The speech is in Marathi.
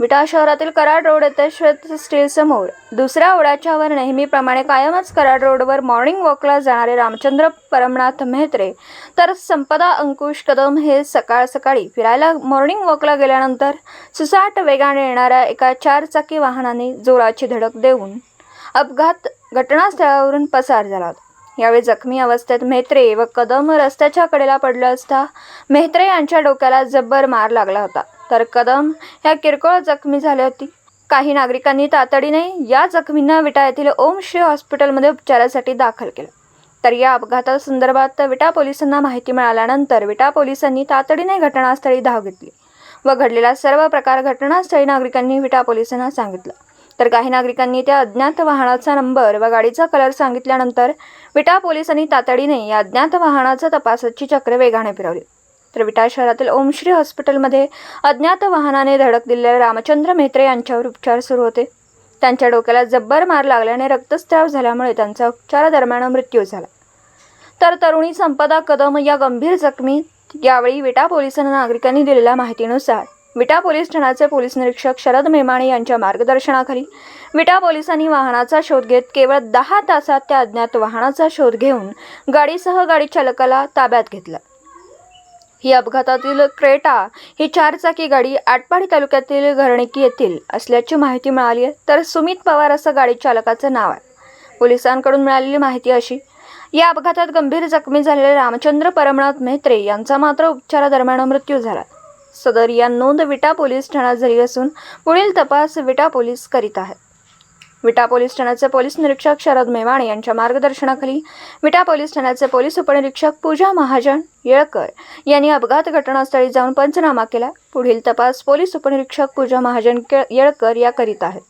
विटा शहरातील कराड रोड येथे श्वेत स्टील समोर दुसऱ्या ओढ्याच्या वर नेहमीप्रमाणे कायमच कराड रोडवर मॉर्निंग वॉकला जाणारे रामचंद्र परमनाथ मेहत्रे तर संपदा अंकुश कदम हे सकाळ सकाळी फिरायला मॉर्निंग वॉकला गेल्यानंतर सुसाट वेगाने येणाऱ्या एका चारचाकी वाहनाने जोराची धडक देऊन अपघात घटनास्थळावरून पसार झाला होता। यावेळी जखमी अवस्थेत मेहत्रे व कदम रस्त्याच्या कडेला पडले असता मेहत्रे यांच्या डोक्याला जब्बर मार लागला होता, तर कदम ह्या किरकोळ जखमी झाली होती। काही नागरिकांनी तातडीने या जखमींना विटा येथील ओम श्री हॉस्पिटलमध्ये उपचारासाठी दाखल केले। तर या अपघातासंदर्भात विटा पोलिसांना माहिती मिळाल्यानंतर विटा पोलिसांनी तातडीने घटनास्थळी धाव घेतली व घडलेला सर्व प्रकार घटनास्थळी नागरिकांनी विटा पोलिसांना सांगितलं। तर काही नागरिकांनी त्या अज्ञात वाहनाचा नंबर व गाडीचा कलर सांगितल्यानंतर विटा पोलिसांनी तातडीने या अज्ञात वाहनाचा तपासाची चक्र वेगाने फिरवली। तर विटा शहरातील ओमश्री हॉस्पिटलमध्ये अज्ञात वाहनाने धडक दिलेल्या रामचंद्र मेहत्रे यांच्यावर उपचार सुरू होते। त्यांच्या डोक्याला जब्बर मार लागल्याने रक्तस्राव झाल्यामुळे त्यांचा उपचारादरम्यान मृत्यू झाला। तर तरुणी संपदा कदम या गंभीर जखमी। यावेळी विटा पोलिसांना नागरिकांनी दिलेल्या माहितीनुसार विटा पोलीस ठाण्याचे पोलीस निरीक्षक शरद मेमाणे यांच्या मार्गदर्शनाखाली विटा पोलिसांनी वाहनाचा शोध घेत केवळ 10 तासात त्या अज्ञात वाहनाचा शोध घेऊन गाडीसह गाडी चालकाला ताब्यात घेतलं। ही अपघातातील क्रेटा ही चारचाकी गाडी आटपाडी तालुक्यातील घरणिकी येथील असल्याची माहिती मिळाली आहे। तर सुमित पवार असं गाडी चालकाचं नाव आहे। पोलिसांकडून मिळालेली माहिती अशी, या अपघातात गंभीर जखमी झालेले रामचंद्र परमनाथ मेहत्रे यांचा मात्र उपचारादरम्यान मृत्यू झाला। सदर या नोंद विटा पोलीस ठाण्यात झाली असून पुढील तपास विटा पोलीस करीत आहेत। विटा पोलीस ठाण्याचे पोलीस निरीक्षक शरद मेमाणे यांच्या मार्गदर्शनाखाली विटा पोलीस ठाण्याचे पोलीस उपनिरीक्षक पूजा महाजन येळकर यांनी अपघात घटनास्थळी जाऊन पंचनामा केला। पुढील तपास पोलीस उपनिरीक्षक पूजा महाजन येळकर या करीत आहेत।